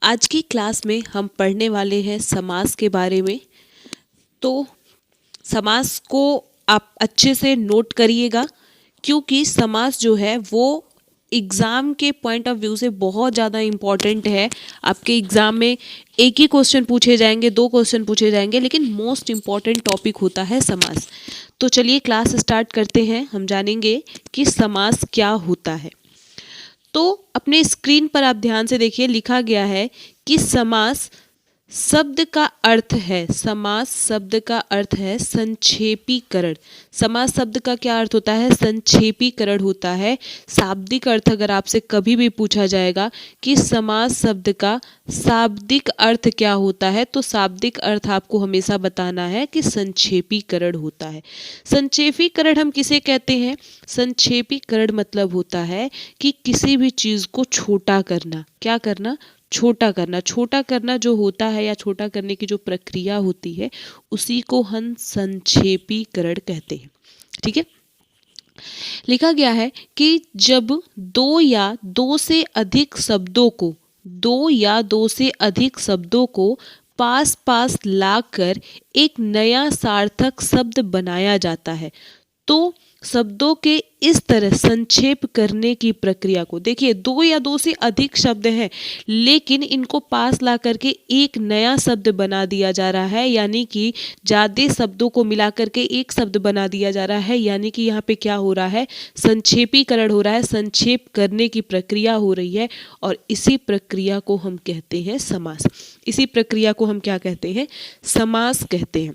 आज की क्लास में हम पढ़ने वाले हैं समास के बारे में। तो समास को आप अच्छे से नोट करिएगा, क्योंकि समास जो है वो एग्ज़ाम के पॉइंट ऑफ व्यू से बहुत ज़्यादा इम्पॉर्टेंट है। आपके एग्ज़ाम में एक ही क्वेश्चन पूछे जाएंगे, 2 क्वेश्चन पूछे जाएंगे, लेकिन मोस्ट इम्पॉर्टेंट टॉपिक होता है समास। तो चलिए क्लास स्टार्ट करते हैं। हम जानेंगे कि समास क्या होता है। तो अपने स्क्रीन पर आप ध्यान से देखिए, लिखा गया है कि समास शब्द का अर्थ है, समास शब्द का अर्थ है संक्षेपीकरण। समास शब्द का क्या अर्थ होता है? संक्षेपीकरण होता है। शाब्दिक अर्थ अगर आपसे कभी भी पूछा जाएगा कि समास शब्द का शाब्दिक अर्थ क्या होता है, तो शाब्दिक अर्थ आपको हमेशा बताना है कि संक्षेपीकरण होता है। संक्षेपीकरण हम किसे कहते हैं? संक्षेपीकरण मतलब होता है कि किसी भी चीज़ को छोटा करना। क्या करना? छोटा करना। छोटा करना जो होता है या छोटा करने की जो प्रक्रिया होती है, उसी को हम संक्षेपीकरण कहते हैं। ठीक है। लिखा गया है कि जब दो या दो से अधिक शब्दों को पास पास लाकर एक नया सार्थक शब्द बनाया जाता है, तो शब्दों के इस तरह संक्षेप करने की प्रक्रिया को देखिए। 2 या 2 से अधिक शब्द हैं, लेकिन इनको पास ला करके एक नया शब्द बना दिया जा रहा है, यानी कि ज़्यादा शब्दों को मिला करके एक शब्द बना दिया जा रहा है। यानी कि यहाँ पे क्या हो रहा है? संक्षेपीकरण हो रहा है, संक्षेप करने की प्रक्रिया हो रही है, और इसी प्रक्रिया को हम कहते हैं समास। इसी प्रक्रिया को हम क्या कहते हैं? समास कहते हैं।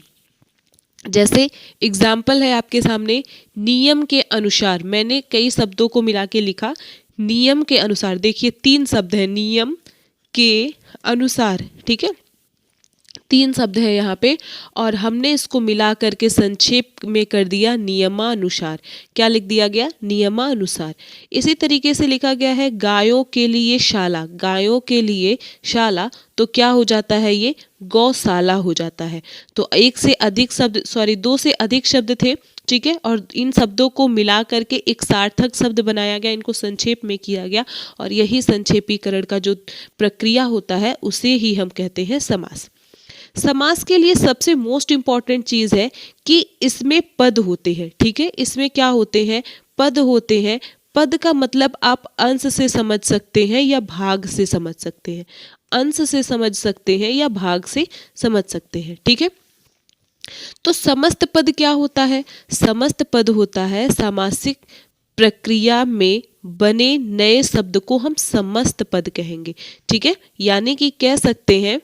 जैसे एग्जाम्पल है आपके सामने, नियम के अनुसार। मैंने कई शब्दों को मिला के लिखा, नियम के अनुसार। देखिए 3 शब्द हैं, नियम के अनुसार। ठीक है, 3 शब्द है यहाँ पे, और हमने इसको मिला करके संक्षेप में कर दिया नियमानुसार। क्या लिख दिया गया? नियमानुसार। इसी तरीके से लिखा गया है गायों के लिए शाला। गायों के लिए शाला, तो क्या हो जाता है? ये गौशाला हो जाता है। तो 2 से अधिक शब्द थे, ठीक है, और इन शब्दों को मिला करके एक सार्थक शब्द बनाया गया, इनको संक्षेप में किया गया, और यही संक्षेपीकरण का जो प्रक्रिया होता है उसे ही हम कहते हैं समास। समास के लिए सबसे मोस्ट इम्पॉर्टेंट चीज़ है कि इसमें पद होते हैं। ठीक है, इसमें क्या होते हैं? पद होते हैं। पद का मतलब आप अंश से समझ सकते हैं या भाग से समझ सकते हैं। अंश से समझ सकते हैं या भाग से समझ सकते हैं। ठीक है, तो समस्त पद क्या होता है? समस्त पद होता है सामासिक प्रक्रिया में बने नए शब्द को हम समस्त पद कहेंगे। ठीक है, यानी कि कह सकते हैं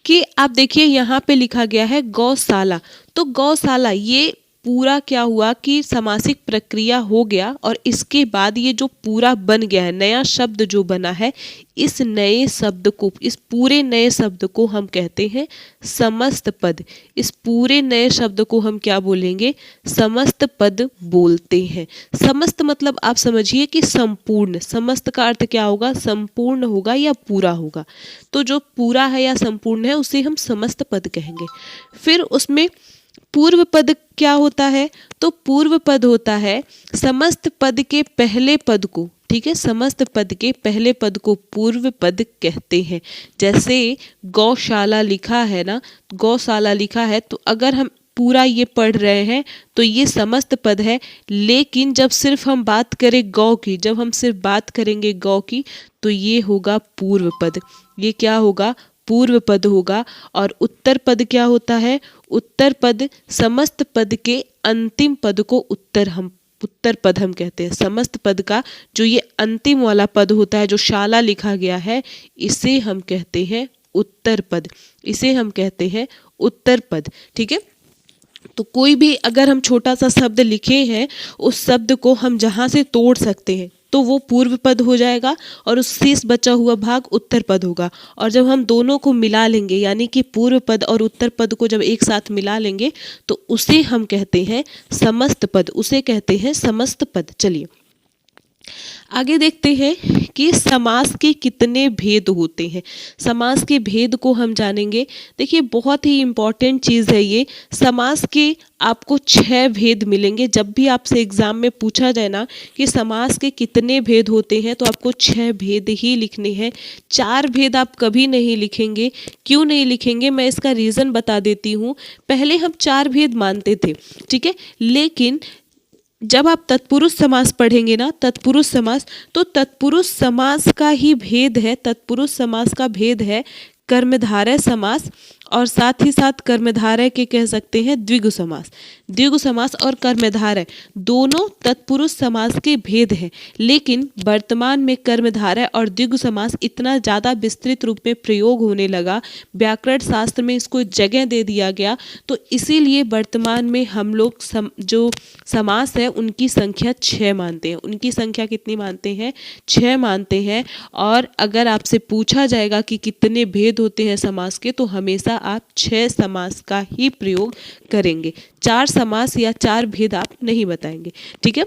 कि आप देखिए यहाँ पे लिखा गया है गौशाला। तो गौशाला, ये पूरा क्या हुआ कि सामासिक प्रक्रिया हो गया, और इसके बाद ये जो पूरा बन गया है, नया शब्द जो बना है, इस नए शब्द को, इस पूरे नए शब्द को हम कहते हैं समस्त पद। इस पूरे नए शब्द को हम क्या बोलेंगे? समस्त पद बोलते हैं। समस्त मतलब आप समझिए कि संपूर्ण। समस्त का अर्थ क्या होगा? संपूर्ण होगा या पूरा होगा। तो जो पूरा है या संपूर्ण है उसे हम समस्त पद कहेंगे। फिर उसमें पूर्व पद क्या होता है? तो पूर्व पद होता है समस्त पद के पहले पद को। ठीक है, समस्त पद के पहले पद को पूर्व पद कहते हैं। जैसे गौशाला लिखा है ना, गौशाला लिखा है, तो अगर हम पूरा ये पढ़ रहे हैं तो ये समस्त पद है, लेकिन जब सिर्फ हम बात करें गौ की, जब हम सिर्फ बात करेंगे गौ की, तो ये होगा पूर्व पद। ये क्या होगा? पूर्व पद होगा। और उत्तर पद क्या होता है? उत्तर पद समस्त पद के अंतिम पद को उत्तर पद हम कहते हैं। समस्त पद का जो ये अंतिम वाला पद होता है, जो शाला लिखा गया है, इसे हम कहते हैं उत्तर पद। इसे हम कहते हैं उत्तर पद। ठीक है, तो कोई भी अगर हम छोटा सा शब्द लिखे हैं, उस शब्द को हम जहाँ से तोड़ सकते हैं तो वो पूर्व पद हो जाएगा, और उस शेष बचा हुआ भाग उत्तर पद होगा। और जब हम दोनों को मिला लेंगे, यानी कि पूर्व पद और उत्तर पद को जब एक साथ मिला लेंगे, तो उसे हम कहते हैं समस्त पद। उसे कहते हैं समस्त पद। चलिए आगे देखते हैं कि समास के कितने भेद होते हैं। समास के भेद को हम जानेंगे। देखिए बहुत ही इम्पॉर्टेंट चीज़ है ये। समास के आपको 6 भेद मिलेंगे। जब भी आपसे एग्जाम में पूछा जाए ना कि समास के कितने भेद होते हैं तो आपको 6 भेद ही लिखने हैं। 4 भेद आप कभी नहीं लिखेंगे। क्यों नहीं लिखेंगे, मैं इसका रीज़न बता देती हूँ। पहले हम 4 भेद मानते थे, ठीक है, लेकिन जब आप तत्पुरुष समास पढ़ेंगे ना, तत्पुरुष समास, तो तत्पुरुष समास का ही भेद है, तत्पुरुष समास का भेद है कर्मधारय समास, और साथ ही साथ कर्मधारय के कह सकते हैं द्विगु समास। द्विगु समास और कर्मधारय दोनों तत्पुरुष समास के भेद हैं, लेकिन वर्तमान में कर्मधारय और द्विगु समास इतना ज़्यादा विस्तृत रूप में प्रयोग होने लगा, व्याकरण शास्त्र में इसको जगह दे दिया गया, तो इसीलिए वर्तमान में हम लोग जो समास है उनकी संख्या 6 मानते हैं। उनकी संख्या कितनी मानते हैं? 6 मानते हैं। और अगर आपसे पूछा जाएगा कि कितने भेद होते हैं समास के, तो हमेशा आप 6 समास का ही प्रयोग करेंगे। 4 समास या 4 भेद आप नहीं बताएंगे, ठीक है।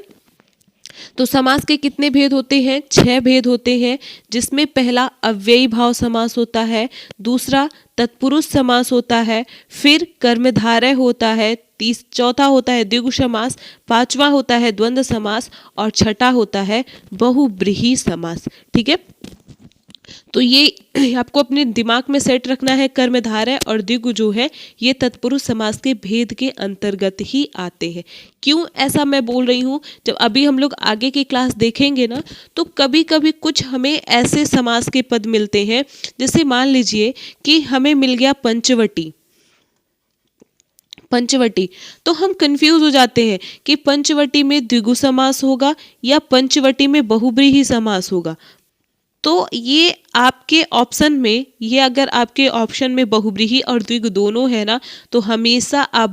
तो समास के कितने भेद होते हैं? 6 भेद होते हैं, जिसमें पहला अव्ययी भाव समास होता है, दूसरा तत्पुरुष समास होता है, फिर कर्मधारय होता है, चौथा होता है द्विगु समास, पांचवा होता है द्वंद्व समास, और छठा होता है बहुब्रीहि समास, ठीक है। तो ये आपको अपने दिमाग में सेट रखना है। कर्मधारय और द्विगु जो है ये तत्पुरुष समास के भेद के अंतर्गत ही आते हैं। क्यों ऐसा मैं बोल रही हूँ, जब अभी हम लोग आगे की क्लास देखेंगे ना, तो कभी कभी कुछ हमें ऐसे समास के पद मिलते हैं, जैसे मान लीजिए कि हमें मिल गया पंचवटी, पंचवटी, तो हम कंफ्यूज हो जाते हैं कि पंचवटी में द्विगु समास होगा या पंचवटी में बहुब्रीहि समास होगा। तो ये आपके ऑप्शन में, ये अगर आपके ऑप्शन में बहुब्रीहि और द्विगु दोनों है ना, तो हमेशा आप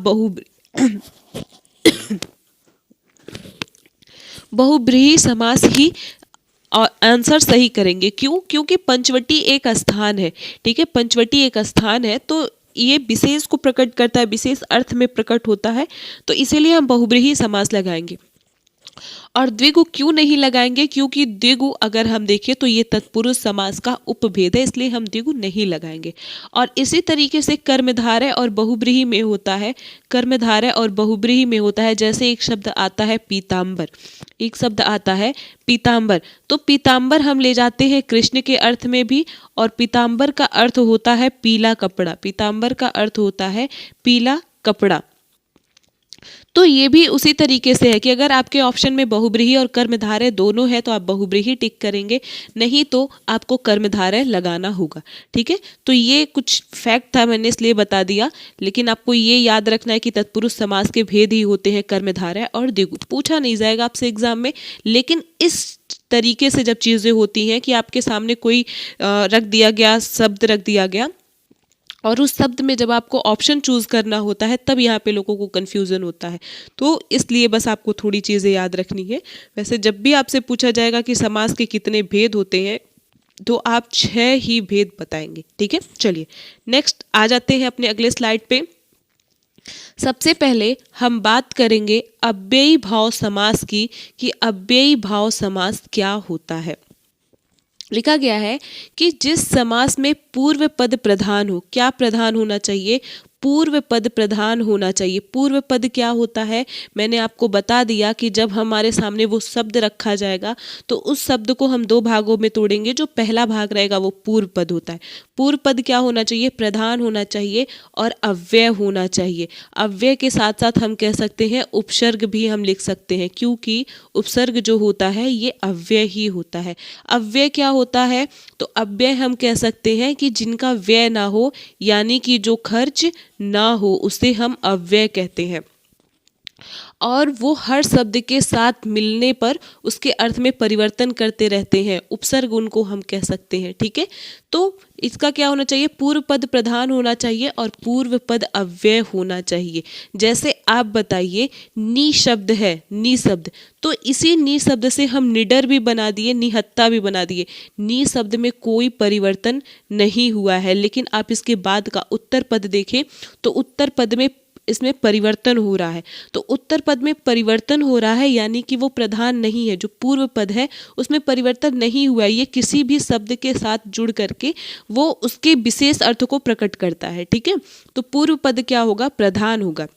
बहुब्रीहि समास ही आंसर सही करेंगे। क्यों? क्योंकि पंचवटी एक स्थान है, ठीक है, पंचवटी एक स्थान है, तो ये विशेष को प्रकट करता है, विशेष अर्थ में प्रकट होता है, तो इसीलिए हम बहुब्रीहि समास लगाएंगे। और द्विगु क्यों नहीं लगाएंगे? क्योंकि द्विगु अगर हम देखें तो ये तत्पुरुष समास का उपभेद है, इसलिए हम द्विगु नहीं लगाएंगे। और इसी तरीके से कर्मधारय और बहुब्रीहि में होता है, कर्मधारय और बहुब्रीहि में होता है, जैसे एक शब्द आता है पीताम्बर, एक शब्द आता है पीताम्बर, तो पीताम्बर हम ले जाते हैं कृष्ण के अर्थ में भी, और पीताम्बर का अर्थ होता है पीला कपड़ा, पीताम्बर का अर्थ होता है पीला कपड़ा। तो ये भी उसी तरीके से है कि अगर आपके ऑप्शन में बहुब्रीहि और कर्मधारय दोनों है तो आप बहुब्रीहि टिक करेंगे, नहीं तो आपको कर्मधारय लगाना होगा, ठीक है। तो ये कुछ फैक्ट था, मैंने इसलिए बता दिया, लेकिन आपको ये याद रखना है कि तत्पुरुष समास के भेद ही होते हैं कर्मधारय और द्विगु। पूछा नहीं जाएगा आपसे एग्जाम में, लेकिन इस तरीके से जब चीज़ें होती हैं कि आपके सामने कोई रख दिया गया, शब्द रख दिया गया, और उस शब्द में जब आपको ऑप्शन चूज करना होता है, तब यहाँ पे लोगों को कन्फ्यूजन होता है। तो इसलिए बस आपको थोड़ी चीज़ें याद रखनी है। वैसे जब भी आपसे पूछा जाएगा कि समास के कितने भेद होते हैं, तो आप 6 ही भेद बताएंगे, ठीक है। चलिए नेक्स्ट आ जाते हैं अपने अगले स्लाइड पे। सबसे पहले हम बात करेंगे अव्ययी भाव समास की, कि अव्ययी भाव समास क्या होता है। लिखा गया है कि जिस समास में पूर्व पद प्रधान हो, क्या प्रधान होना चाहिए? पूर्व पद प्रधान होना चाहिए। पूर्व पद क्या होता है? मैंने आपको बता दिया कि जब हमारे सामने वो शब्द रखा जाएगा तो उस शब्द को हम 2 भागों में तोड़ेंगे। जो पहला भाग रहेगा वो पूर्व पद होता है। पूर्व पद क्या होना चाहिए? प्रधान होना चाहिए और अव्यय होना चाहिए। अव्यय के साथ साथ हम कह सकते हैं उपसर्ग भी हम लिख सकते हैं, क्योंकि उपसर्ग जो होता है ये अव्यय ही होता है। अव्यय क्या होता है? तो अव्यय हम कह सकते हैं कि जिनका व्यय ना हो, यानी कि जो खर्च ना हो, उसे हम अव्यय कहते हैं। और वो हर शब्द के साथ मिलने पर उसके अर्थ में परिवर्तन करते रहते हैं, उपसर्ग उनको हम कह सकते हैं, ठीक है। तो इसका क्या होना चाहिए? पूर्व पद प्रधान होना चाहिए और पूर्व पद अव्यय होना चाहिए। जैसे आप बताइए, नी शब्द है, नी शब्द, तो इसी नी शब्द से हम निडर भी बना दिए, निहत्ता भी बना दिए। नी शब्द में कोई परिवर्तन नहीं हुआ है, लेकिन आप इसके बाद का उत्तर पद देखें तो उत्तर पद में इसमें परिवर्तन हो रहा है। तो उत्तर पद में परिवर्तन हो रहा है यानी कि वो प्रधान नहीं है। जो पूर्व पद है उसमें परिवर्तन नहीं हुआ है, ये किसी भी शब्द के साथ जुड़ करके वो उसके विशेष अर्थ को प्रकट करता है। ठीक है, तो पूर्व पद क्या होगा, प्रधान होगा।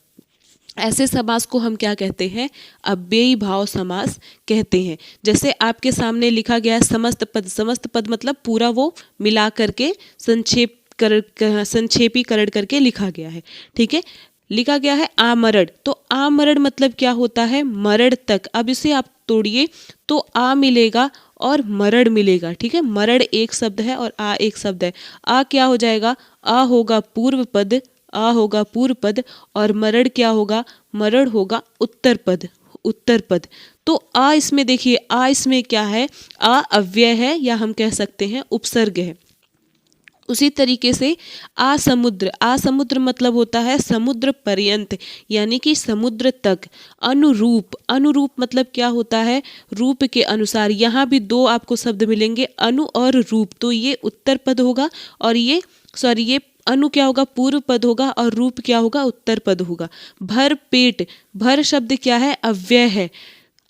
ऐसे समास को हम क्या कहते हैं, अव्ययी भाव समास कहते हैं। जैसे आपके सामने लिखा गया है समस्त पद, समस्त पद मतलब पूरा वो मिला करके संक्षेपीकरण करके लिखा गया है। ठीक है, लिखा गया है आमरण, तो आमरण मतलब क्या होता है, मरण तक। अब इसे आप तोड़िए तो आ मिलेगा और मरण मिलेगा। ठीक है, मरण एक शब्द है और आ एक शब्द है। आ क्या हो जाएगा, आ होगा पूर्व पद, आ होगा पूर्व पद, और मरण क्या होगा, मरण होगा उत्तर पद, उत्तर पद। तो आ इसमें देखिए, आ इसमें क्या है, आ अव्यय है या हम कह सकते हैं उपसर्ग है। उसी तरीके से आसमुद्र, आसमुद्र मतलब होता है समुद्र पर्यंत यानी कि समुद्र तक। अनुरूप, अनुरूप मतलब क्या होता है, रूप के अनुसार। यहाँ भी दो आपको शब्द मिलेंगे, अनु और रूप, तो ये उत्तर पद होगा और ये ये अनु क्या होगा, पूर्व पद होगा, और रूप क्या होगा, उत्तर पद होगा। भर पेट, भर शब्द क्या है, अव्यय है।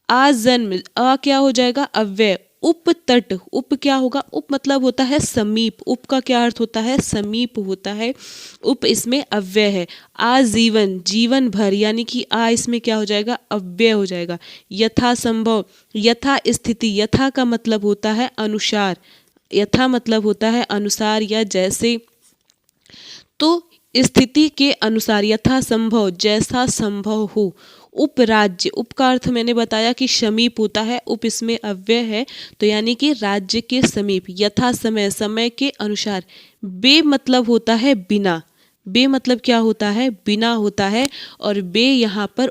आजन्म, अ क्या हो जाएगा, अव्यय। उपतट, उप क्या होगा, उप मतलब होता है समीप, उप का क्या अर्थ होता है, समीप होता है। उप इसमें अव्यय है। आजीवन, जीवन भर यानी कि आ इसमें क्या हो जाएगा, अव्यय हो जाएगा। यथा संभव, यथा स्थिति, यथा का मतलब होता है अनुसार, यथा मतलब होता है अनुसार या जैसे, तो स्थिति के अनुसार, यथा संभव जैसा संभव हो। उपराज्य, उप का अर्थ मैंने बताया कि समीप होता है, उप इसमें अव्यय है तो यानी कि राज्य के समीप। यथा समय, समय के अनुसार। बे मतलब होता है बिना, बे मतलब क्या होता है, बिना होता है, और बे यहाँ पर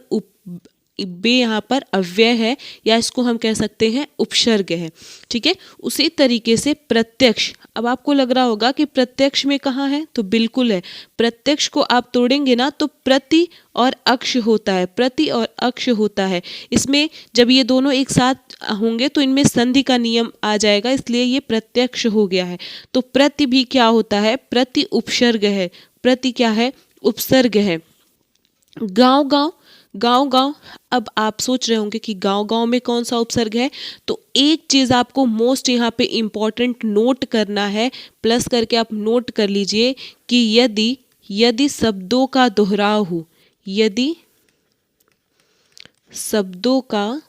बे यहाँ पर अव्यय है या इसको हम कह सकते हैं उपसर्ग है। ठीक है, उसी तरीके से प्रत्यक्ष, अब आपको लग रहा होगा कि प्रत्यक्ष में कहाँ है, तो बिल्कुल है। प्रत्यक्ष को आप तोड़ेंगे ना तो प्रति और अक्ष होता है, प्रति और अक्ष होता है। इसमें जब ये दोनों एक साथ होंगे तो इनमें संधि का नियम आ जाएगा, इसलिए ये प्रत्यक्ष हो गया है। तो प्रति भी क्या होता है, प्रति उपसर्ग है, प्रति क्या है, उपसर्ग है। गांव गांव, गांव गांव, अब आप सोच रहे होंगे कि गांव गांव में कौन सा उपसर्ग है, तो एक चीज आपको मोस्ट यहाँ पे इम्पोर्टेंट नोट करना है, प्लस करके आप नोट कर लीजिए कि यदि यदि शब्दों का दोहराव हो, यदि शब्दों का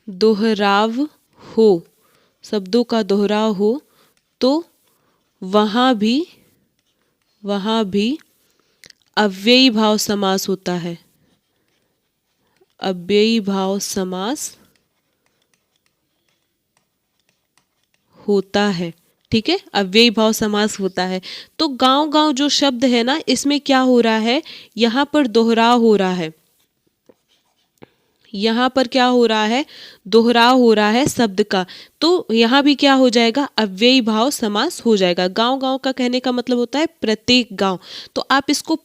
दोहराव हो, शब्दों का दोहराव हो तो वहाँ भी अव्ययी भाव समास होता है, अव्ययी भाव समास होता है। ठीक है, अव्ययी भाव समास होता है। तो गांव गांव जो शब्द है ना, इसमें क्या हो रहा है, यहाँ पर दोहराव हो रहा है, यहाँ पर क्या हो रहा है, दोहराव हो रहा है शब्द का, तो यहाँ भी क्या हो जाएगा, अव्ययी भाव समास हो जाएगा। गांव गांव का कहने का मतलब होता है प्रत्येक गांव, तो आप इसको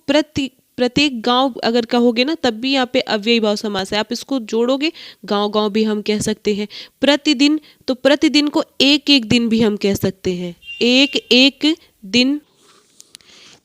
प्रत्येक गांव अगर कहोगे ना तब भी यहाँ पे अव्ययी भाव समास है। आप इसको जोड़ोगे, गांव गांव भी हम कह सकते हैं। प्रतिदिन, तो प्रतिदिन को एक एक दिन भी हम कह सकते हैं, एक एक दिन,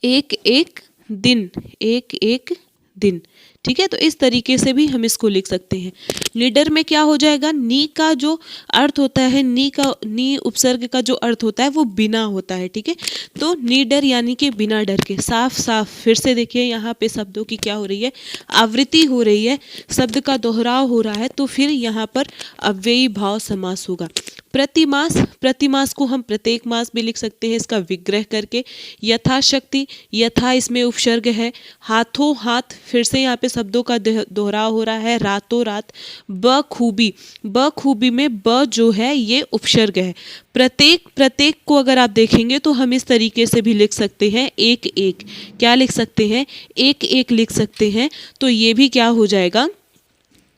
एक एक दिन, एक एक दिन। ठीक है, तो इस तरीके से भी हम इसको लिख सकते हैं। निडर में क्या हो जाएगा, नी का जो अर्थ होता है, नी उपसर्ग का जो अर्थ होता है वो बिना होता है। ठीक है, तो निडर यानी कि बिना डर के। साफ साफ फिर से देखिए, यहाँ पे शब्दों की क्या हो रही है, आवृत्ति हो रही है, शब्द का दोहराव हो रहा है, तो फिर यहाँ पर अव्ययी भाव समास होगा। प्रतिमास, प्रतिमास को हम प्रत्येक मास भी लिख सकते हैं इसका विग्रह करके। यथाशक्ति, यथा इसमें उपसर्ग है। हाथों हाथ, फिर से यहाँ पे शब्दों का दोहराव हो रहा है, रातों रात। बखूबी, बखूबी में ब जो है ये उपसर्ग है। प्रत्येक को अगर आप देखेंगे तो हम इस तरीके से भी लिख सकते हैं, एक एक, क्या लिख सकते हैं, एक एक लिख सकते हैं। तो ये भी क्या हो जाएगा,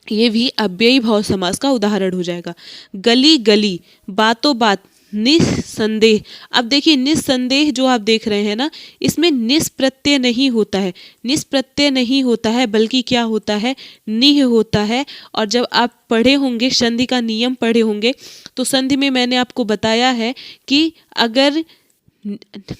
ये भी अव्ययी भाव समास का उदाहरण हो जाएगा। गली गली, बातों बात, निस्संदेह। अब देखिए निस्संदेह जो आप देख रहे हैं ना, इसमें निस प्रत्यय नहीं होता है, निस प्रत्यय नहीं होता है, बल्कि क्या होता है, निह होता है। और जब आप पढ़े होंगे, संधि का नियम पढ़े होंगे, तो संधि में मैंने आपको बताया है कि अगर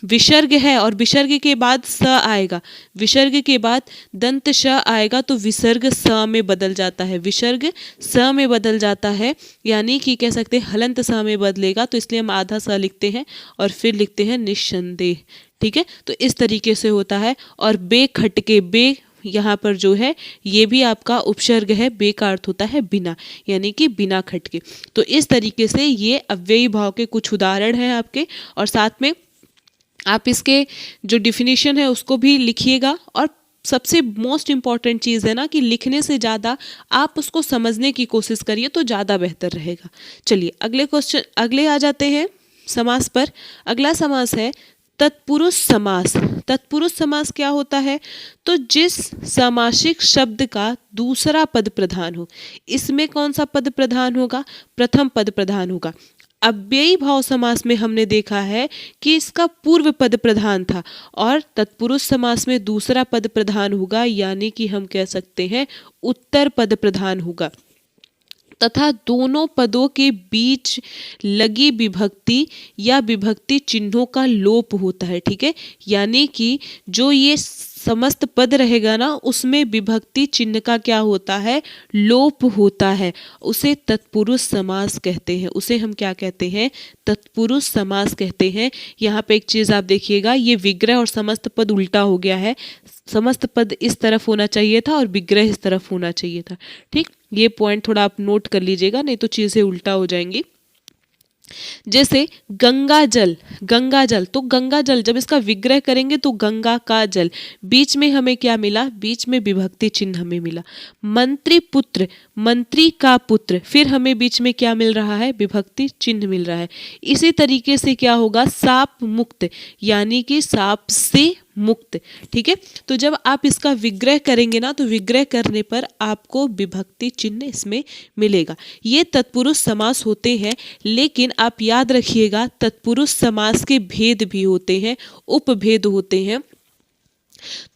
विसर्ग है और विसर्ग के बाद स आएगा, विसर्ग के बाद दंत श आएगा तो विसर्ग स में बदल जाता है, विसर्ग स में बदल जाता है, यानी कि कह सकते हैं हलंत स में बदलेगा, तो इसलिए हम आधा स लिखते हैं और फिर लिखते हैं निस्संदेह। ठीक है, तो इस तरीके से होता है। और बे खटके, बे यहाँ पर जो है ये भी आपका उपसर्ग है, बे का अर्थ होता है बिना, यानी कि बिना खटके। तो इस तरीके से ये अव्ययी भाव के कुछ उदाहरण हैं आपके, और साथ में आप इसके जो डिफिनीशन है उसको भी लिखिएगा। और सबसे मोस्ट इम्पॉर्टेंट चीज़ है ना कि लिखने से ज़्यादा आप उसको समझने की कोशिश करिए तो ज़्यादा बेहतर रहेगा। चलिए अगले क्वेश्चन, अगले आ जाते हैं समास पर। अगला समास है तत्पुरुष समास। तत्पुरुष समास क्या होता है? तो जिस सामासिक शब्द का दूसरा पद प्रधान हो। इसमें कौन सा पद प्रधान होगा? प्रथम पद प्रधान होगा। अव्ययी भाव समास में हमने देखा है कि इसका पूर्व पद प्रधान था, और तत्पुरुष समास में दूसरा पद प्रधान होगा, यानी कि हम कह सकते हैं उत्तर पद प्रधान होगा, तथा दोनों पदों के बीच लगी विभक्ति या विभक्ति चिन्हों का लोप होता है। ठीक है, यानी कि जो ये समस्त पद रहेगा ना उसमें विभक्ति चिन्ह का क्या होता है? लोप होता है। उसे तत्पुरुष समास कहते हैं। उसे हम क्या कहते हैं? तत्पुरुष समास कहते हैं। यहाँ पे एक चीज़ आप देखिएगा, ये विग्रह और समस्त पद उल्टा हो गया है। समस्त पद इस तरफ होना चाहिए था और विग्रह इस तरफ होना चाहिए था। ठीक, ये पॉइंट थोड़ा आप नोट कर लीजिएगा, नहीं तो चीज़ें उल्टा हो जाएंगी। जैसे गंगा जल, गंगा जल, तो गंगा जल जब इसका विग्रह करेंगे तो गंगा का जल, बीच में हमें क्या मिला? बीच में विभक्ति चिन्ह हमें मिला। मंत्री पुत्र, मंत्री का पुत्र, फिर हमें बीच में क्या मिल रहा है? विभक्ति चिन्ह मिल रहा है। इसी तरीके से क्या होगा? साप मुक्त, यानी कि साप से मुक्त। ठीक है, तो जब आप इसका विग्रह करेंगे ना तो विग्रह करने पर आपको विभक्ति चिन्ह इसमें मिलेगा। ये तत्पुरुष समास होते हैं, लेकिन आप याद रखिएगा तत्पुरुष समास के भेद भी होते हैं, उपभेद होते हैं।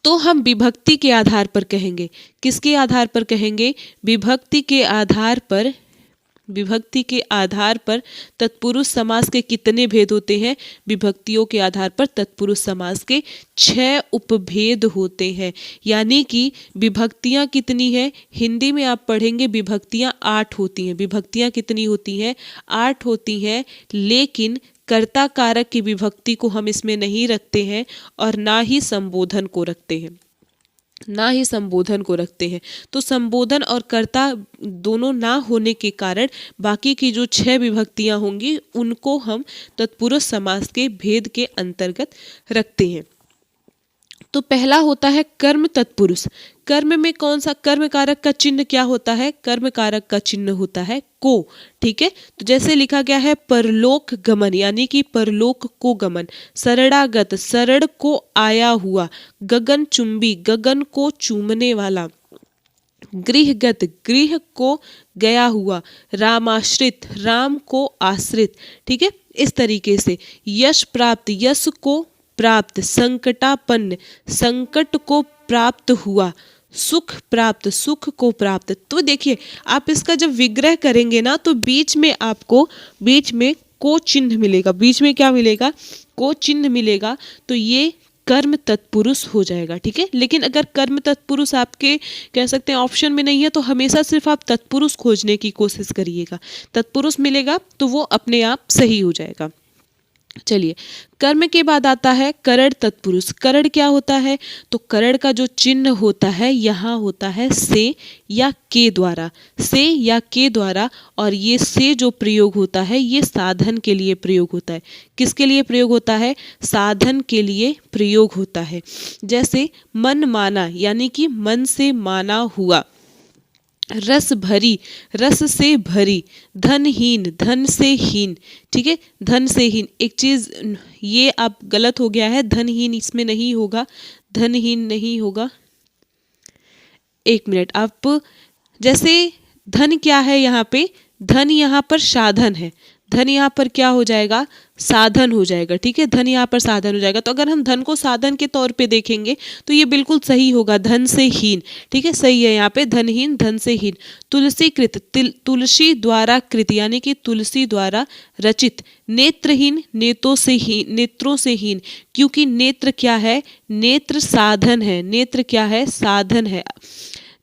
तो हम विभक्ति के आधार पर कहेंगे। किसके आधार पर कहेंगे? विभक्ति के आधार पर। विभक्ति के आधार पर तत्पुरुष समास के कितने भेद होते हैं? विभक्तियों के आधार पर तत्पुरुष समास के 6 उपभेद होते हैं। यानी कि विभक्तियां कितनी है? हिंदी में आप पढ़ेंगे विभक्तियां 8 होती हैं। विभक्तियां कितनी होती हैं? 8 होती हैं, लेकिन कर्ता कारक की विभक्ति को हम इसमें नहीं रखते हैं और ना ही संबोधन को रखते हैं, ना ही संबोधन को रखते हैं। तो संबोधन और कर्ता दोनों ना होने के कारण बाकी की जो 6 विभक्तियां होंगी उनको हम तत्पुरुष समास के भेद के अंतर्गत रखते हैं। तो पहला होता है कर्म तत्पुरुष। कर्म में कौन सा? कर्म कारक का चिन्ह क्या होता है? कर्म कारक का चिन्ह होता है को। ठीक है, तो जैसे लिखा गया है परलोक गमन, यानी कि परलोक को गमन। शरणागत, शरण को आया हुआ। गगन चुंबी, गगन को चूमने वाला। गृहगत, गृह को गया हुआ। रामाश्रित, राम को आश्रित। ठीक है, इस तरीके से। यश प्राप्त, यश को प्राप्त। संकटापन्न, संकट को प्राप्त हुआ। सुख प्राप्त, सुख को प्राप्त। तो देखिए आप इसका जब विग्रह करेंगे ना तो बीच में आपको बीच में को चिन्ह मिलेगा। बीच में क्या मिलेगा? को चिन्ह मिलेगा। तो ये कर्म तत्पुरुष हो जाएगा। ठीक है, लेकिन अगर कर्म तत्पुरुष आपके कह सकते हैं ऑप्शन में नहीं है तो हमेशा सिर्फ आप तत्पुरुष खोजने की कोशिश करिएगा। तत्पुरुष मिलेगा तो वो अपने आप सही हो जाएगा। चलिए, कर्म के बाद आता है करण तत्पुरुष। करण क्या होता है? तो करण का जो चिन्ह होता है यहाँ होता है से या के द्वारा, से या के द्वारा। और ये से जो प्रयोग होता है ये साधन के लिए प्रयोग होता है। किसके लिए प्रयोग होता है? साधन के लिए प्रयोग होता है। जैसे मन माना, यानी कि मन से माना हुआ। रस भरी, रस से भरी। धनहीन, धन से हीन। ठीक है, धन से हीन। एक चीज ये आप गलत हो गया है, धनहीन इसमें नहीं होगा, धनहीन नहीं होगा। एक मिनट, आप जैसे धन क्या है यहाँ पे? धन यहाँ पर साधन है। धन यहाँ पर क्या हो जाएगा, साधन हो जाएगा। ठीक है, धन यहाँ पर साधन हो जाएगा। तो अगर हम धन को साधन के तौर पे देखेंगे तो ये बिल्कुल सही होगा, धन से हीन। ठीक है, सही है यहाँ पे, धनहीन धन से हीन। तुलसी कृत, तुलसी द्वारा कृत यानी कि तुलसी द्वारा रचित। नेत्रहीन, नेत्रों से हीन, नेत्रों से हीन, क्योंकि नेत्र क्या है, नेत्र साधन है। नेत्र क्या है, साधन है।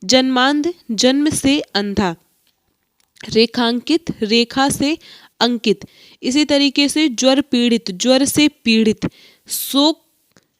जन्मांध, जन्म से अंधा। रेखांकित, रेखा से अंकित। इसी तरीके से ज्वर पीड़ित, ज्वर से पीड़ित। शोक,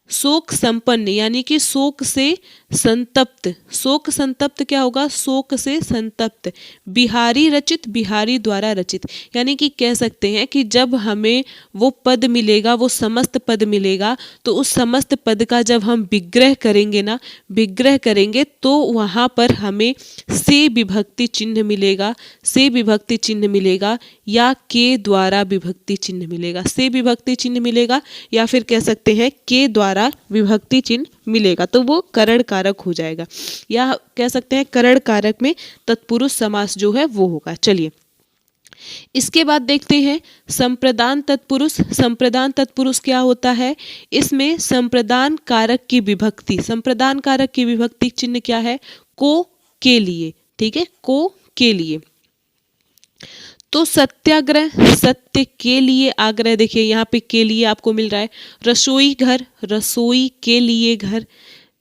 शोक संपन्न यानी कि शोक से संतप्त। शोक संतप्त क्या होगा, शोक से संतप्त। बिहारी रचित, बिहारी द्वारा रचित, यानी कि कह सकते हैं कि जब हमें वो पद मिलेगा, वो समस्त पद मिलेगा, तो उस समस्त पद का जब हम विग्रह करेंगे ना, विग्रह करेंगे तो वहाँ पर हमें से विभक्ति चिन्ह मिलेगा, से विभक्ति चिन्ह मिलेगा, या के द्वारा विभक्ति चिन्ह मिलेगा। से विभक्ति चिन्ह मिलेगा या फिर कह सकते हैं के द्वारा विभक्ति चिन्ह मिलेगा, तो वो करण कारक हो जाएगा, या कह सकते हैं करण कारक में तत्पुरुष समास जो है वो होगा। चलिए इसके बाद देखते हैं संप्रदान तत्पुरुष। संप्रदान तत्पुरुष क्या होता है, इसमें संप्रदान कारक की विभक्ति, संप्रदान कारक की विभक्ति चिन्ह क्या है, को के लिए। ठीक है, को के लिए। तो सत्याग्रह, सत्य के लिए आग्रह, देखिए यहाँ पे के लिए आपको मिल रहा है। रसोई घर, रसोई के लिए घर।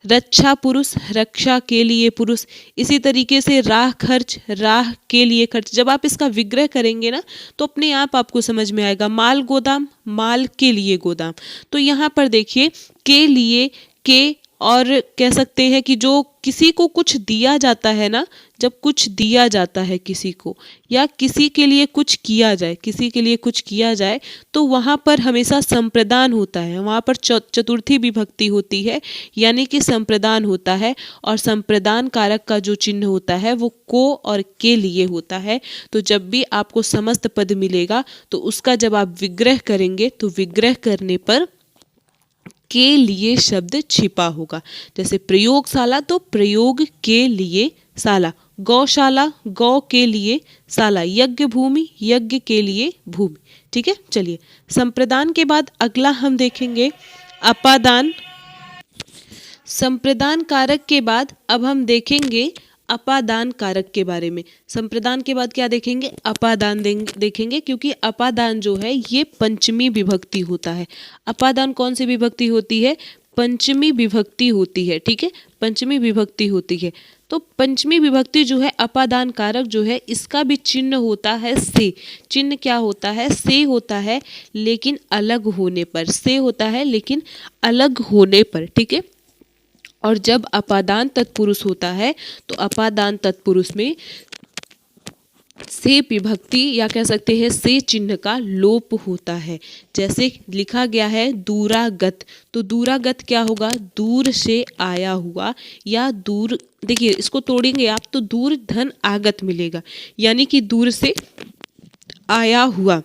रक्षा पुरुष, रक्षा के लिए पुरुष। इसी तरीके से राह खर्च, राह के लिए खर्च। जब आप इसका विग्रह करेंगे ना तो अपने आप आपको समझ में आएगा। माल गोदाम, माल के लिए गोदाम। तो यहाँ पर देखिए के लिए, के, और कह सकते हैं कि जो किसी को कुछ दिया जाता है ना, जब कुछ दिया जाता है किसी को, या किसी के लिए कुछ किया जाए, किसी के लिए कुछ किया जाए, तो वहाँ पर हमेशा संप्रदान होता है, वहाँ पर चतुर्थी विभक्ति होती है, यानी कि संप्रदान होता है। और संप्रदान कारक का जो चिन्ह होता है वो को और के लिए होता है। तो जब भी आपको समस्त पद मिलेगा तो उसका जब आप विग्रह करेंगे तो विग्रह करने पर के लिए शब्द छिपा होगा। जैसे प्रयोगशाला, तो प्रयोग के लिए शाला। गौशाला, गौ के लिए शाला। यज्ञ भूमि, यज्ञ के लिए भूमि। ठीक है, चलिए संप्रदान के बाद अगला हम देखेंगे अपादान। संप्रदान कारक के बाद अब हम देखेंगे अपादान कारक के बारे में। संप्रदान के बाद क्या देखेंगे, अपादान देखेंगे, क्योंकि अपादान जो है ये पंचमी विभक्ति होता है। अपादान कौन सी विभक्ति होती है, पंचमी विभक्ति होती है। ठीक है, पंचमी विभक्ति होती है। तो पंचमी विभक्ति जो है अपादान कारक जो है इसका भी चिन्ह होता है से। चिन्ह क्या होता है, से होता है, लेकिन अलग होने पर। से होता है लेकिन अलग होने पर। ठीक है, और जब अपादान तत्पुरुष होता है तो अपादान तत्पुरुष में से विभक्ति या कह सकते हैं से चिन्ह का लोप होता है। जैसे लिखा गया है दूरागत, तो दूरागत क्या होगा, दूर से आया हुआ, या दूर, देखिए इसको तोड़ेंगे आप तो दूर धन आगत मिलेगा, यानी कि दूर से आया हुआ।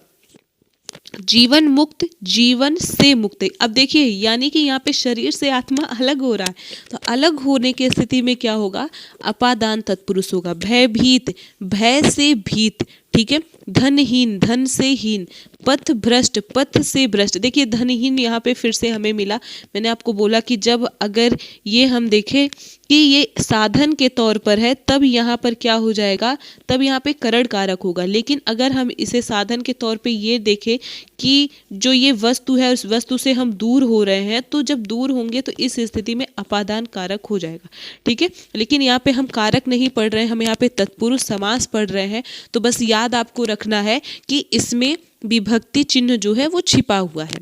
जीवन मुक्त, जीवन से मुक्त। अब देखिए यानी कि यहाँ पे शरीर से आत्मा अलग हो रहा है, तो अलग होने की स्थिति में क्या होगा, अपादान तत्पुरुष होगा। भयभीत, भय से भीत। ठीक है, धनहीन, धन से हीन। पथ भ्रष्ट, पथ से भ्रष्ट। देखिए धनहीन यहाँ पे फिर से हमें मिला। मैंने आपको बोला कि जब अगर ये हम देखें कि ये साधन के तौर पर है तब यहाँ पर क्या हो जाएगा, तब यहाँ पे करण कारक होगा। लेकिन अगर हम इसे साधन के तौर पे ये देखें कि जो ये वस्तु है उस वस्तु से हम दूर हो रहे हैं, तो जब दूर होंगे तो इस स्थिति में अपादान कारक हो जाएगा। ठीक है, लेकिन यहाँ पे हम कारक नहीं पढ़ रहे हैं, हम यहाँ पे तत्पुरुष समास पढ़ रहे हैं। तो बस याद आपको रखना है कि इसमें विभक्ति चिन्ह जो है वो छिपा हुआ है।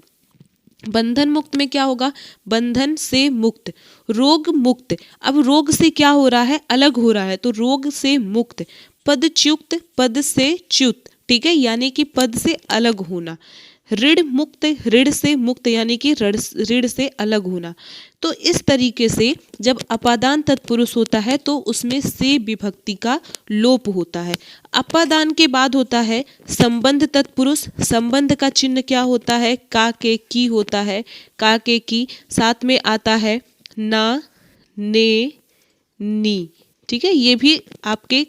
बंधन मुक्त में क्या होगा, बंधन से मुक्त। रोग मुक्त, अब रोग से क्या हो रहा है, अलग हो रहा है, तो रोग से मुक्त। पदच्युत, पद से च्युत। ठीक है, यानी कि पद से अलग होना। ऋण मुक्त, ऋण से मुक्त, यानी कि ऋण से अलग होना। तो इस तरीके से जब अपादान तत्पुरुष होता है तो उसमें से विभक्ति का लोप होता है। अपादान के बाद होता है संबंध तत्पुरुष। संबंध का चिन्ह क्या होता है, का के की होता है। का के की, साथ में आता है ना, ने, नी। ठीक है, ये भी आपके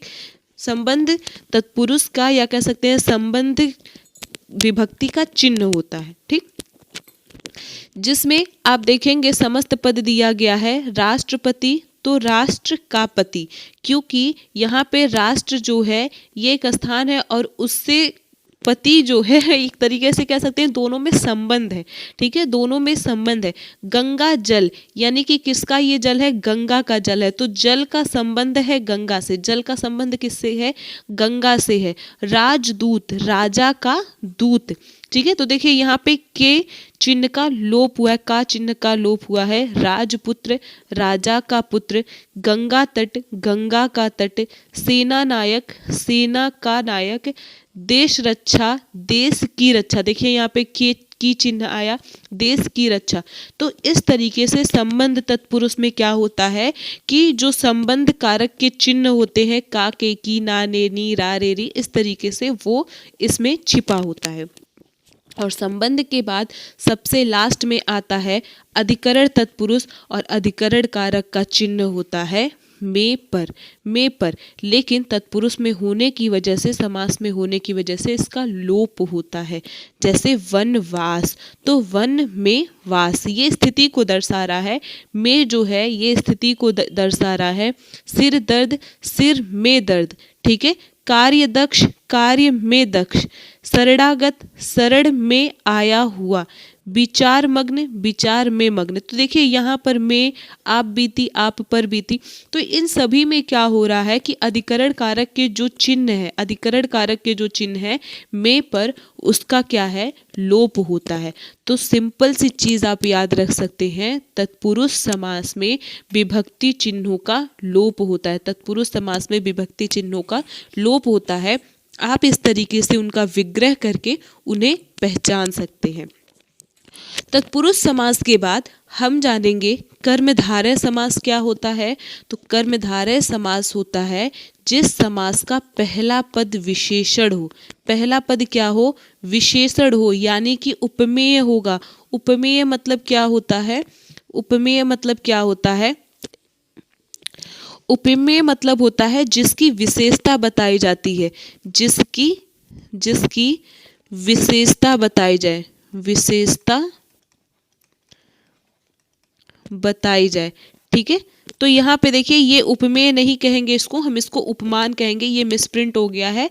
संबंध तत्पुरुष का या कह सकते हैं संबंध विभक्ति का चिन्ह होता है। ठीक, जिसमें आप देखेंगे समस्त पद दिया गया है राष्ट्रपति, तो राष्ट्र का पति, क्योंकि यहाँ पे राष्ट्र जो है ये एक स्थान है और उससे पति जो है एक तरीके से कह सकते हैं दोनों में संबंध है। ठीक है, दोनों में संबंध है। गंगा जल, यानी कि किसका ये जल है? गंगा का जल है, तो जल का संबंध है गंगा से। जल का संबंध किससे है? गंगा से है। राजदूत, राजा का दूत। ठीक है, तो देखिए यहाँ पे के चिन्ह का लोप हुआ है, का चिन्ह का लोप हुआ है। राजपुत्र, राजा का पुत्र। गंगा तट, गंगा का तट। सेना नायक, सेना का नायक। देश रक्षा, देश की रक्षा। देखिए यहाँ पे के की चिन्ह आया, देश की रक्षा। तो इस तरीके से संबंध तत्पुरुष में क्या होता है कि जो संबंध कारक के चिन्ह होते हैं का, के, की, ना, ने, नी, रा, रे, री, इस तरीके से वो इसमें छिपा होता है। और संबंध के बाद सबसे लास्ट में आता है अधिकरण तत्पुरुष, और अधिकरण कारक का चिन्ह होता है में पर, में पर। लेकिन तत्पुरुष में होने की वजह से, समास में होने की वजह से इसका लोप होता है। जैसे वनवास, तो वन में वास, ये स्थिति को दर्शा रहा है। में जो है ये स्थिति को दर्शा रहा है। सिर दर्द, सिर में दर्द। ठीक है, कार्य दक्ष, कार्य में दक्ष। शरणागत, शरण में आया हुआ। विचार मग्न, विचार में मग्न। तो देखिए यहाँ पर में, आप बीती, आप पर बीती। तो इन सभी में क्या हो रहा है कि अधिकरण कारक के जो चिन्ह है, अधिकरण कारक के जो चिन्ह है में पर, उसका क्या है? लोप होता है। तो सिंपल सी चीज आप याद रख सकते हैं, तत्पुरुष समास में विभक्ति चिन्हों का लोप होता है। तत्पुरुष समास में विभक्ति चिन्हों का लोप होता है। आप इस तरीके से उनका विग्रह करके उन्हें पहचान सकते हैं। तत्पुरुष समास के बाद हम जानेंगे कर्मधारय समास क्या होता है। तो कर्मधारय समास होता है जिस समास का पहला पद विशेषण हो। पहला पद क्या हो? विशेषण हो, यानी कि उपमेय होगा। उपमेय मतलब क्या होता है? उपमेय मतलब क्या होता है? उपमेय मतलब होता है जिसकी विशेषता बताई जाती है, जिसकी विशेषता बताई जाए, विशेषता बताई जाए। ठीक है, तो यहाँ पे देखिए ये उपमेय नहीं कहेंगे इसको, हम इसको उपमान कहेंगे। ये मिसप्रिंट हो गया है,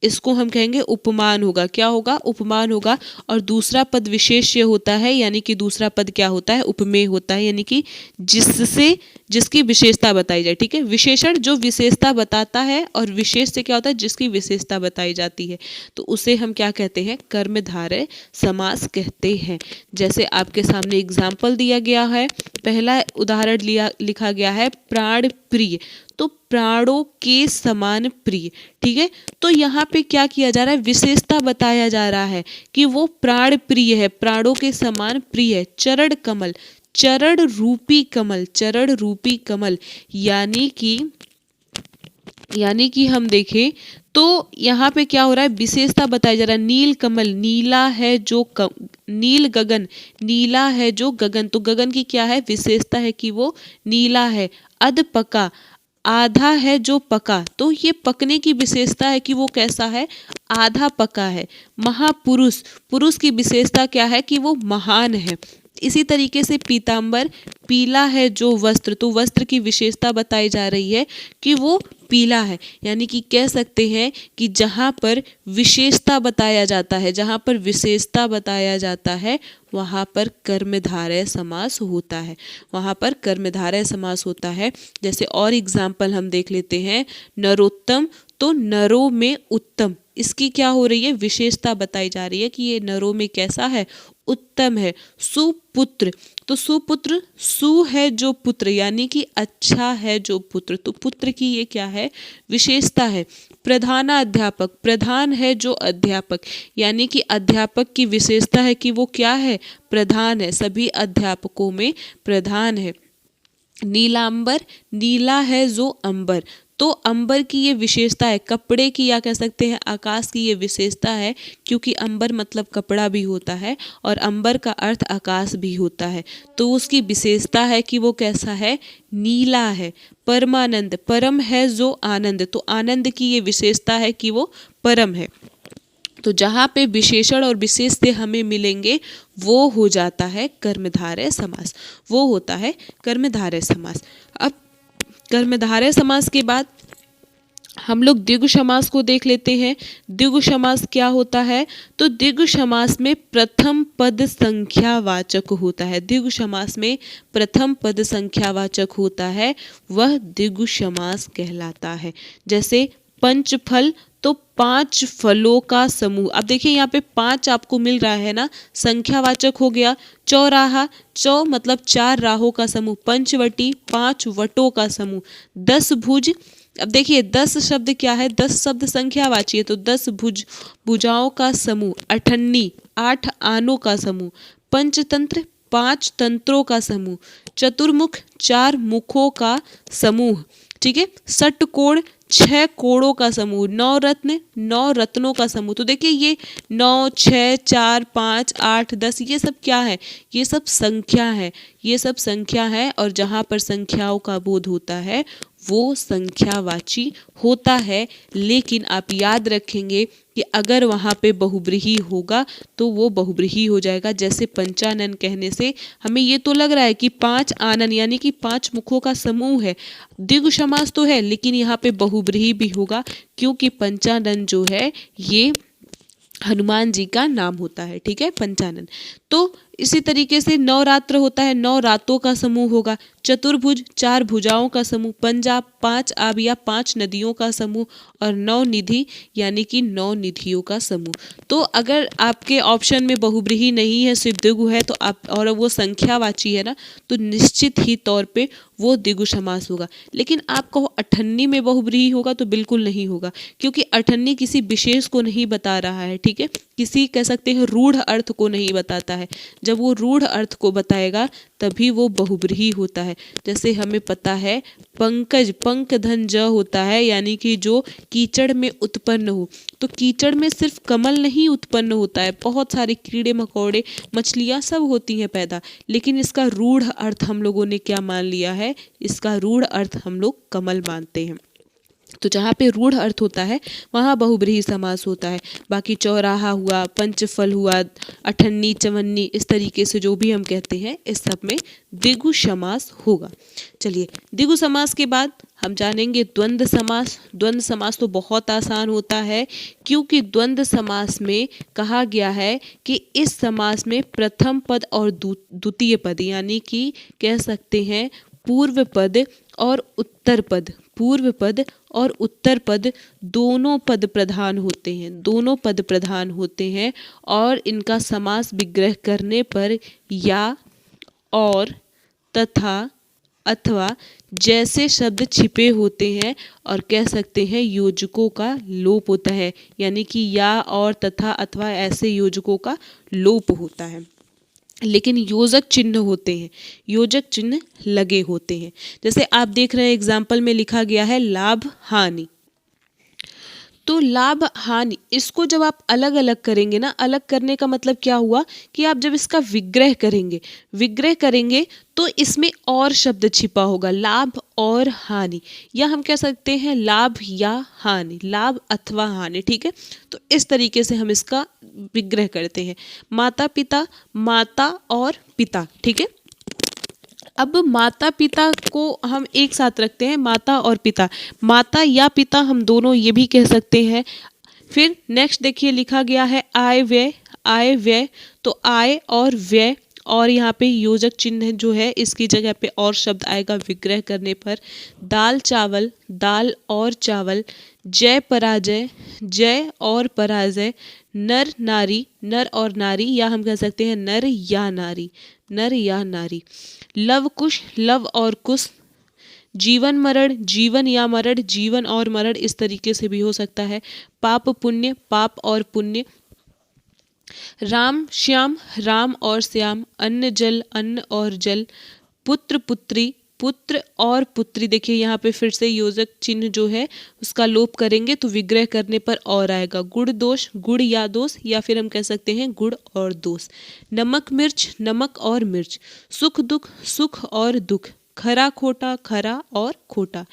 इसको हम कहेंगे उपमान होगा। क्या होगा? उपमान होगा। और दूसरा पद विशेष्य होता है, यानी कि दूसरा पद क्या होता है? उपमेय होता है, यानी कि जिससे, जिसकी विशेषता बताई जाए। ठीक है, विशेषण जो विशेषता बताता है, और विशेष से क्या होता है? जिसकी विशेषता बताई जाती है। तो उसे हम क्या कहते हैं? कर्मधारय समास कहते हैं। जैसे आपके सामने एग्जाम्पल दिया गया है, पहला उदाहरण लिखा गया है प्राण प्रिय, तो प्राणों के समान प्रिय। ठीक है, तो यहाँ पे क्या किया जा रहा है? विशेषता बताया जा रहा है कि वो प्राण प्रिय है, प्राणों के समान प्रिय है। चरण कमल, चरण रूपी कमल, चरण रूपी कमल, यानी कि हम देखें तो यहाँ पे क्या हो रहा है? विशेषता बताया जा रहा है। नील कमल, नीला है जो नील गगन, नीला है जो गगन, तो गगन की क्या है? विशेषता है कि वो नीला है। अध पका, आधा है जो पका, तो ये पकने की विशेषता है कि वो कैसा है? आधा पका है। महापुरुष, पुरुष की विशेषता क्या है? कि वो महान है। इसी तरीके से पीतांबर, पीला है जो वस्त्र, तो वस्त्र की विशेषता बताई जा रही है कि वो पीला है। यानी कि कह सकते हैं कि जहाँ पर विशेषता बताया जाता है, जहाँ पर विशेषता बताया जाता है, वहाँ पर कर्मधारय समास होता है, वहाँ पर कर्मधारय समास होता है। जैसे और एग्जाम्पल हम देख लेते हैं, नरोत्तम, तो नरों में उत्तम, इसकी क्या हो रही है? विशेषता बताई जा रही है कि ये नरों में कैसा है? उत्तम है। सुपुत्र, तो सुपुत्र, सु है जो पुत्र, यानी कि अच्छा है जो पुत्र, तो पुत्र की ये क्या है? विशेषता है। प्रधानाध्यापक, प्रधान है जो अध्यापक, यानी कि अध्यापक की विशेषता है कि वो क्या है? प्रधान है, सभी अध्यापकों में प्रधान है। नीलांबर, नीला है जो अंबर, तो अंबर की ये विशेषता है। कपड़े की या कह सकते हैं आकाश की ये विशेषता है, क्योंकि अंबर मतलब कपड़ा भी होता है और अंबर का अर्थ आकाश भी होता है, तो उसकी विशेषता है कि वो कैसा है? नीला है। परमानंद, परम है जो आनंद, तो आनंद की ये विशेषता है कि वो परम है। तो जहाँ पे विशेषण और विशेष से हमें मिलेंगे वो हो जाता है कर्मधारय समास, वो होता है कर्मधारय समास। अब कर्मधारय समास के बाद हम लोग द्विगु समास को देख लेते हैं। द्विगु समास क्या होता है? तो द्विगु समास में प्रथम पद संख्यावाचक होता है। द्विगु समास में प्रथम पद संख्यावाचक होता है, वह द्विगु समास कहलाता है। जैसे पंचफल, तो 5 फलों का समूह। अब देखिए यहाँ पे 5 आपको मिल रहा है ना, संख्यावाचक हो गया। चौराहा, चौ मतलब 4 राहों का समूह। पंचवटी, 5 वटों का समूह। 10 भुज, अब देखिए 10 शब्द क्या है? 10 शब्द संख्यावाची है, तो 10 भुजाओं का समूह। अठन्नी, 8 आनों का समूह। पंचतंत्र, 5 तंत्रों का समूह। चतुर्मुख, 4 मुखों का समूह। ठीक है। षटकोण, 6 कोणों का समूह। 9 रत्न, 9 रत्नों का समूह। तो देखिए ये 9, 6, 4, 5, 8, 10 ये सब क्या है? ये सब संख्या है, ये सब संख्या है। और जहाँ पर संख्याओं का बोध होता है वो संख्यावाची होता है। लेकिन आप याद रखेंगे कि अगर वहाँ पे बहुब्रीहि होगा तो वो बहुब्रीहि हो जाएगा। जैसे पंचानन कहने से हमें ये तो लग रहा है कि 5 आनन यानी कि 5 मुखों का समूह है। द्विगु समास तो है लेकिन यहाँ पे बहुब्रीहि भी होगा, क्योंकि पंचानन जो है ये हनुमान जी का नाम होता है। ठीक है, पंचानन। तो इसी तरीके से नवरात्र होता है, 9 रातों का समूह होगा। चतुर्भुज, 4 भुजाओं का समूह। पंजाब, 5 आब या 5 नदियों का समूह। और 9 निधि यानी कि 9 निधियों का समूह। तो अगर आपके ऑप्शन में बहुब्रीहि नहीं है, सिर्फ द्विगु है, तो आप और वो संख्यावाची है ना, तो निश्चित ही तौर पे वो द्विगु समास होगा। लेकिन आप कहो अठन्नी में बहुब्रीहि होगा तो बिल्कुल नहीं होगा, क्योंकि अठन्नी किसी विशेष को नहीं बता रहा है। ठीक है, किसी कह सकते हैं रूढ़ अर्थ को नहीं बताता है। जब वो रूढ़ अर्थ को बताएगा तभी वो बहुब्रीहि होता है। जैसे हमें पता है पंकज, पंक धन ज होता है, यानी कि जो कीचड़ में उत्पन्न हो। तो कीचड़ में सिर्फ कमल नहीं उत्पन्न होता है, बहुत सारे कीड़े मकोड़े, मछलियाँ सब होती हैं पैदा। लेकिन इसका रूढ़ अर्थ हम लोगों ने क्या मान लिया है? इसका रूढ़ अर्थ हम लोग कमल मानते हैं। तो जहाँ पे रूढ़ अर्थ होता है वहाँ बहुब्रीहि समास होता है। बाकी चौराहा हुआ, पंचफल हुआ, अठन्नी, चवन्नी, इस तरीके से जो भी हम कहते हैं इस सब में द्विगु समास होगा। चलिए, द्विगु समास के बाद हम जानेंगे द्वंद्व समास। द्वंद्व समास तो बहुत आसान होता है, क्योंकि द्वंद्व समास में कहा गया है कि इस समास में प्रथम पद और द्वितीय पद यानी कि कह सकते हैं पूर्व पद और उत्तर पद, पूर्व पद और उत्तर पद दोनों पद प्रधान होते हैं, दोनों पद प्रधान होते हैं। और इनका समास विग्रह करने पर या, और, तथा, अथवा जैसे शब्द छिपे होते हैं और कह सकते हैं योजकों का लोप होता है, यानी कि या, और, तथा, अथवा ऐसे योजकों का लोप होता है। लेकिन योजक चिन्ह होते हैं, योजक चिन्ह लगे होते हैं। जैसे आप देख रहे हैं एग्जाम्पल में लिखा गया है लाभ हानि। तो लाभ हानि, इसको जब आप अलग अलग करेंगे ना, अलग करने का मतलब क्या हुआ कि आप जब इसका विग्रह करेंगे, विग्रह करेंगे तो इसमें और शब्द छिपा होगा, लाभ और हानि, या हम कह सकते हैं लाभ या हानि, लाभ अथवा हानि। ठीक है, तो इस तरीके से हम इसका विग्रह करते हैं। माता पिता, माता और पिता। ठीक है, अब माता पिता को हम एक साथ रखते हैं, माता और पिता, माता या पिता हम दोनों ये भी कह सकते हैं। फिर नेक्स्ट देखिए लिखा गया है आय व्यय, आय व्यय, तो आय और व्यय, और यहाँ पे योजक चिन्ह जो है इसकी जगह पे और शब्द आएगा विग्रह करने पर। दाल चावल, दाल और चावल, जय पराजय, जय और पराजय, नर नारी, नर और नारी, या हम कह सकते हैं नर या नारी, नर या नारी, लव कुश, लव और कुश, जीवन मरण, जीवन या मरण, जीवन और मरण, इस तरीके से भी हो सकता है। पाप पुण्य, पाप और पुण्य, राम श्याम, राम और श्याम, अन्न जल, अन्न और जल, पुत्र पुत्री, पुत्र और पुत्री। देखिए यहाँ पे फिर से योजक चिन्ह जो है उसका लोप करेंगे तो विग्रह करने पर और आएगा। गुड़ दोष, गुड़ या दोष, या फिर हम कह सकते हैं गुड़ और दोष। नमक मिर्च, नमक और मिर्च, सुख दुख, सुख और दुख, खरा खोटा, खरा और खोटा,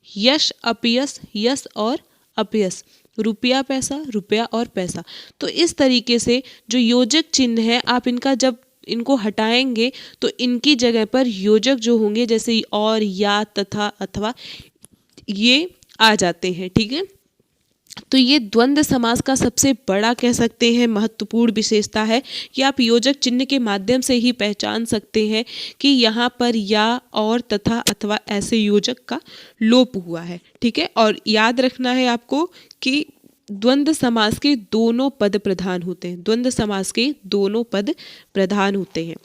यश अपयश, यश और अपयश, रुपया पैसा, रुपया और पैसा। तो इस तरीके से जो योजक चिन्ह है आप इनका जब इनको हटाएंगे तो इनकी जगह पर योजक जो होंगे जैसे और, या, तथा, अथवा ये आ जाते हैं। ठीक है, तो ये द्वंद्व समास का सबसे बड़ा कह सकते हैं महत्वपूर्ण विशेषता है कि आप योजक चिन्ह के माध्यम से ही पहचान सकते हैं कि यहाँ पर या, और, तथा, अथवा ऐसे योजक का लोप हुआ है। ठीक है, और याद रखना है आपको कि द्वंद्व समास के दोनों पद प्रधान होते हैं। द्वंद्व समास के दोनों पद प्रधान होते हैं।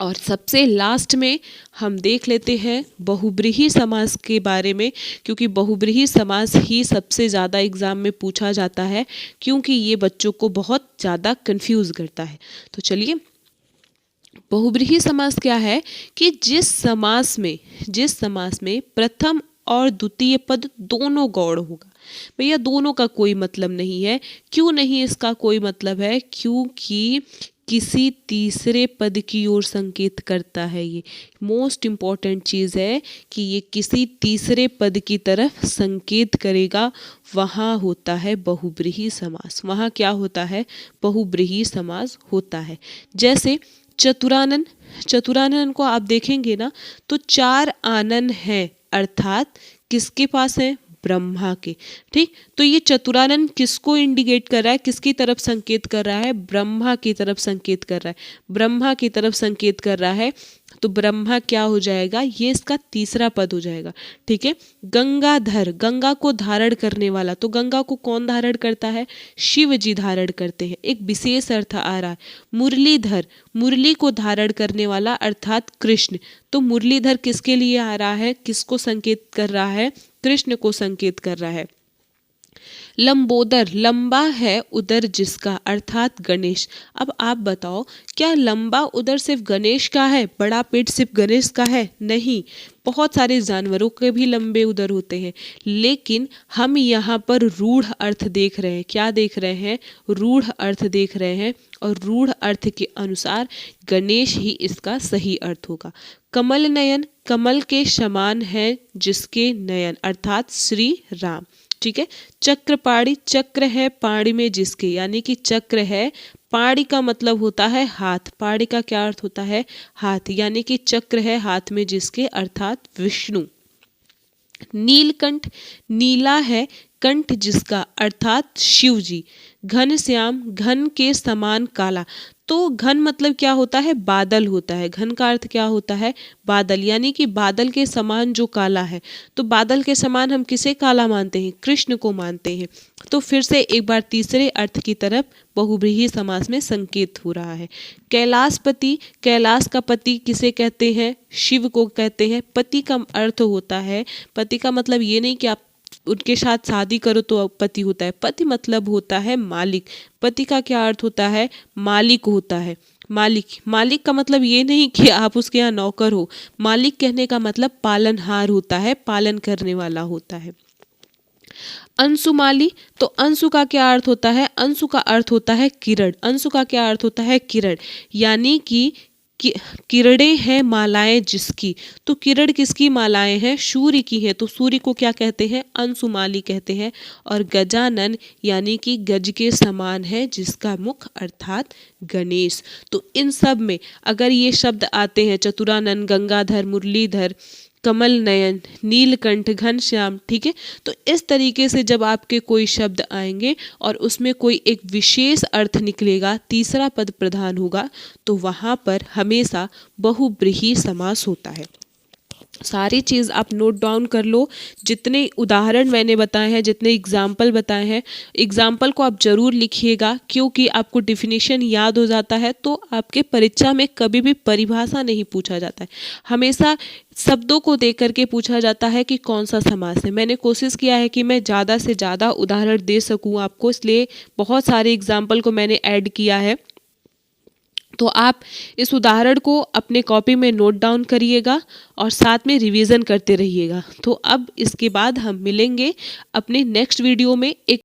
और सबसे लास्ट में हम देख लेते हैं बहुब्रीहि समास के बारे में, क्योंकि बहुब्रीहि समास ही सबसे ज़्यादा एग्जाम में पूछा जाता है, क्योंकि ये बच्चों को बहुत ज़्यादा कंफ्यूज करता है। तो चलिए, बहुब्रीहि समास क्या है कि जिस समास में प्रथम और द्वितीय पद दोनों गौड़ होगा। भैया दोनों का कोई मतलब नहीं है। क्यों नहीं इसका कोई मतलब है? क्योंकि किसी तीसरे पद की ओर संकेत करता है। ये मोस्ट इम्पॉर्टेंट चीज़ है कि ये किसी तीसरे पद की तरफ संकेत करेगा, वहाँ होता है बहुब्रीहि समास। वहाँ क्या होता है? बहुब्रीहि समास होता है। जैसे चतुरानन को आप देखेंगे ना तो 4 आनन है, अर्थात किसके पास है? ब्रह्मा के। ठीक, तो ये चतुरानन किसको इंडिकेट कर रहा है? किसकी तरफ संकेत कर रहा है? ब्रह्मा की तरफ संकेत कर रहा है। ब्रह्मा की तरफ संकेत कर रहा है, तो ब्रह्मा क्या हो जाएगा? ये इसका तीसरा पद हो जाएगा। ठीक है, गंगाधर, गंगा को धारण करने वाला, तो गंगा को कौन धारण करता है? शिव जी धारण करते हैं। एक विशेष अर्थ आ रहा है। मुरलीधर, मुरली को धारण करने वाला अर्थात कृष्ण, तो मुरलीधर किसके लिए आ रहा है? किसको संकेत कर रहा है? कृष्ण को संकेत कर रहा है। लंबोदर, लंबा है उदर जिसका, अर्थात गणेश। अब आप बताओ, क्या लंबा उदर सिर्फ गणेश का है? बड़ा पेट सिर्फ गणेश का है? नहीं, बहुत सारे जानवरों के भी लंबे उदर होते हैं, लेकिन हम यहाँ पर रूढ़ अर्थ देख रहे हैं। क्या देख रहे हैं? रूढ़ अर्थ देख रहे हैं, और रूढ़ अर्थ के अनुसार गणेश ही इसका सही अर्थ होगा। कमल नयन, कमल के समान है जिसके नयन, अर्थात श्री राम। ठीक है, चक्रपाणी, चक्र है पाणी में जिसके, यानी कि चक्र है, पाणी का मतलब होता है हाथ। पाणी का क्या अर्थ होता है? हाथ, यानी कि चक्र है हाथ में जिसके, अर्थात विष्णु। नीलकंठ, नीला है कंठ जिसका, अर्थात शिव जी। घनश्याम, घन के समान काला, तो घन मतलब क्या होता है? बादल होता है। घन का अर्थ क्या होता है? बादल, यानी कि बादल के समान जो काला है। तो बादल के समान हम किसे काला मानते हैं? कृष्ण को मानते हैं। तो फिर से एक बार तीसरे अर्थ की तरफ बहुब्रीहि समास में संकेत हो रहा है। कैलाशपति, कैलाश का पति किसे कहते हैं? शिव को कहते हैं। पति का अर्थ होता है, पति का मतलब ये नहीं कि आप उनके साथ शादी करो तो पति होता है। पति मतलब होता है मालिक। पति का क्या अर्थ होता है? मालिक होता है। मालिक, मालिक का मतलब ये नहीं कि आप उसके यहाँ नौकर हो। मालिक कहने का मतलब पालनहार होता है, पालन करने वाला होता है। अंशुमाली, तो अंशु का क्या अर्थ होता है? अंशु का अर्थ होता है किरण। अंशु का क्या अर्थ होता है? किरण, यानी कि किरणें हैं मालाएं जिसकी, तो किरण किसकी मालाएं हैं? सूर्य की है, तो सूर्य को क्या कहते हैं? अंशुमाली कहते हैं। और गजानन, यानी कि गज के समान है जिसका मुख, अर्थात गणेश। तो इन सब में अगर ये शब्द आते हैं, चतुरानन, गंगाधर, मुरलीधर, कमल नयन, नीलकंठ, घनश्याम, ठीक है, तो इस तरीके से जब आपके कोई शब्द आएंगे और उसमें कोई एक विशेष अर्थ निकलेगा, तीसरा पद प्रधान होगा, तो वहाँ पर हमेशा बहुब्रीहि समास होता है। सारी चीज़ आप नोट डाउन कर लो। जितने उदाहरण मैंने बताए हैं, जितने एग्जाम्पल बताए हैं, एग्जाम्पल को आप ज़रूर लिखिएगा, क्योंकि आपको डिफिनीशन याद हो जाता है तो आपके परीक्षा में कभी भी परिभाषा नहीं पूछा जाता है, हमेशा शब्दों को देख करके पूछा जाता है कि कौन सा समास है। मैंने कोशिश किया है कि मैं ज़्यादा से ज़्यादा उदाहरण दे सकूँ आपको, इसलिए बहुत सारे एग्जाम्पल को मैंने ऐड किया है। तो आप इस उदाहरण को अपने कॉपी में नोट डाउन करिएगा और साथ में रिवीजन करते रहिएगा। तो अब इसके बाद हम मिलेंगे अपने नेक्स्ट वीडियो में एक